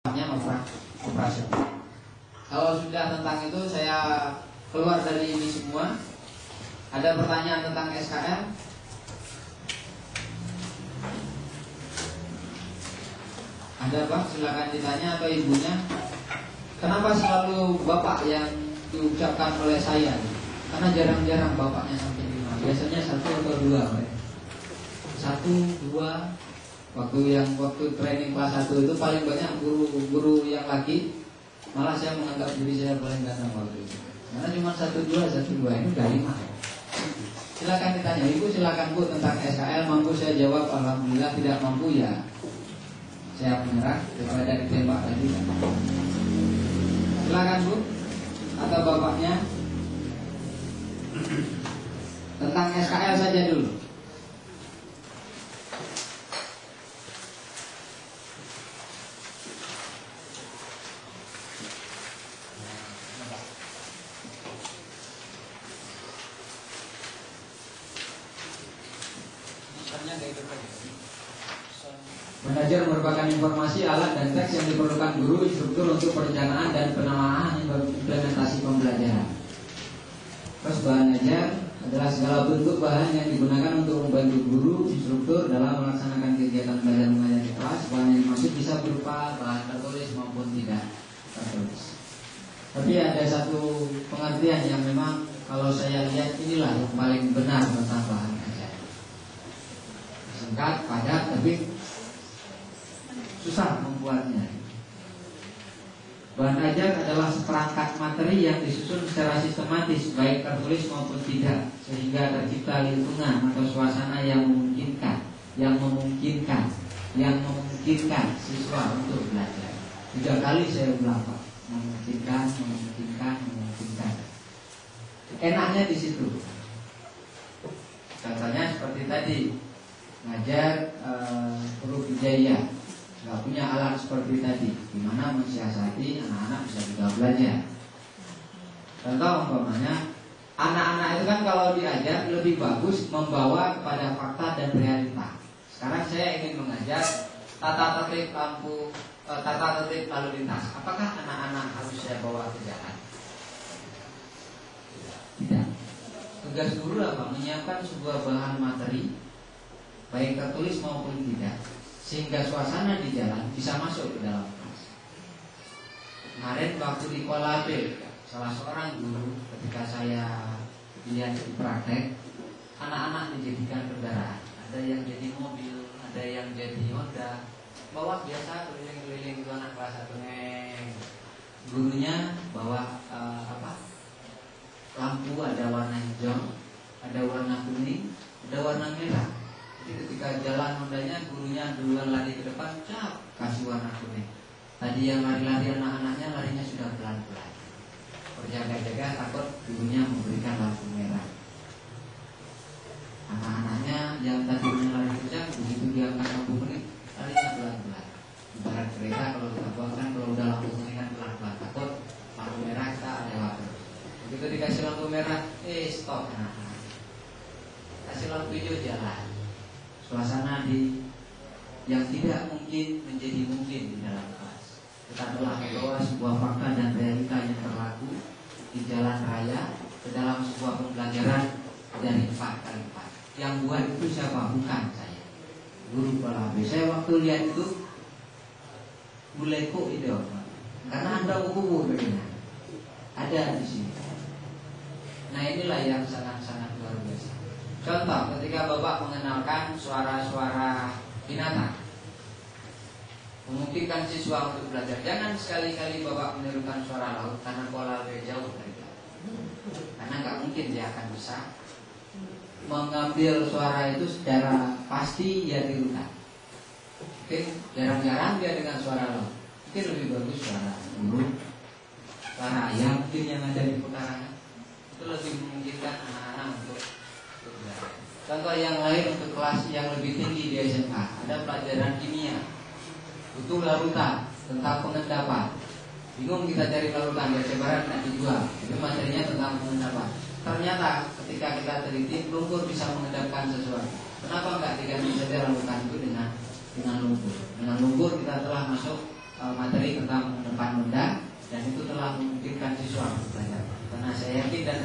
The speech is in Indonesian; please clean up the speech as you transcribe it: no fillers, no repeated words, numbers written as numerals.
operasi. Kalau sudah tentang itu saya keluar dari ini semua. Ada pertanyaan tentang SKM? Ada Pak? Silakan ditanya atau ibunya. Kenapa selalu Bapak yang diucapkan oleh saya? Karena jarang-jarang Bapaknya sampai 5. Biasanya 1 atau 2 Pak. 1, 2. Waktu training kelas 1 itu paling banyak guru-guru yang laki. Malah saya menganggap diri saya paling ganteng waktu itu. Karena cuma 1, 2 ini udah 5. Silakan ditanya, Ibu silakan Bu tentang SKL. Mampu saya jawab, alhamdulillah. Tidak mampu ya saya menyerah daripada ditembak tadi. Silakan Bu atau Bapaknya. Tentang SKL saja dulu. Manajer merupakan informasi, alat, dan teks yang diperlukan guru, instruktur untuk perencanaan dan penelaahan implementasi pembelajaran. Terus bahan ajar adalah segala bentuk bahan yang digunakan untuk membantu guru, instruktur dalam melaksanakan kegiatan belajar mengajar di kelas. Bahan yang dimaksud bisa berupa bahan tertulis maupun tidak tertulis. Tapi ada satu pengertian yang memang kalau saya lihat inilah yang paling benar tentang bahan ajar. Singkat, padat, tapi susah membuatnya. Bahan ajar adalah seperangkat materi yang disusun secara sistematis, baik tertulis maupun tidak, sehingga tercipta lingkungan atau suasana yang memungkinkan siswa untuk belajar. 3 kali saya ulang Pak, memungkinkan. Enaknya di situ. Contohnya seperti tadi, ngajar huruf hijaiyah. Gak punya alat seperti tadi, gimana mensiasati anak-anak bisa juga belajar. Contoh umpamanya, anak-anak itu kan kalau diajar lebih bagus membawa kepada fakta dan realita. Sekarang saya ingin mengajar tata tertib lalu lintas. Apakah anak-anak harus saya bawa ke jalan? Tidak. Tugas guru apa? Menyiapkan sebuah bahan materi, baik tertulis maupun tidak, sehingga suasana di jalan bisa masuk ke dalam kelas. Kemarin waktu di Kuala B, salah seorang guru ketika saya lihat di praktek, anak-anak dijadikan kendaraan. Ada yang jadi mobil, ada yang jadi Honda. Bawa biasa keliling-keliling ke anak kelas 1. Gurunya bawa lampu, ada warna hijau, ada warna kuning, ada warna merah. Jadi ketika jalan Hondanya, gurunya duluan lari ke depan, kasih warna kuning. Tadi yang lari-lari anak-anaknya larinya sudah pelan-pelan. Berjaga-jaga takut gurunya memberikan lampu merah. Anak-anaknya yang tadinya lari kencang, begitu dia angkat lampu kuning, larinya pelan-pelan. Ibarat kereta kalau kita buangkan, kalau udah lampu kuning kan pelan-pelan, takut lampu merah kita lewat. Begitu dikasih lampu merah, stop. Kasih lampu hijau, jalan. Suasana yang tidak mungkin menjadi mungkin di dalam kelas. Kita telah membawa sebuah fakta dan realita yang berlaku di jalan raya ke dalam sebuah pembelajaran dari 4x4. Yang buat itu siapa? Bukan saya, guru Kuala B. Saya waktu lihat itu buleku itu, karena ada buku begini ada di sini. Nah inilah yang sangat-sangat luar biasa. Contoh, ketika Bapak mengenalkan suara-suara binatang, memungkinkan siswa untuk belajar. Jangan sekali-kali Bapak menirukan suara laut, karena Kuala B jauh dari laut. Karena nggak mungkin dia akan bisa mengambil suara itu secara pasti dia tirukan. Mungkin jarang-jarang dia dengan suara laut. Mungkin lebih bagus suara burung, suara ayam mungkin yang ada di pekarangan. Itu lebih memungkinkan anak-anak untuk belajar. Contoh yang lain untuk kelas yang lebih tinggi di SMA, ada pelajaran kimia, butuh larutan tentang pengendapan. Bingung kita cari larutan, di Barat tidak dijual. Itu materinya tentang pengendapan. Ternyata ketika kita teliti, lumpur bisa mengendapkan sesuatu. Kenapa enggak diganti saja larutan itu dengan lumpur? Dengan lumpur kita telah masuk materi tentang depan Bunda, dan itu telah memungkinkan siswa untuk belajar. Karena saya yakin dan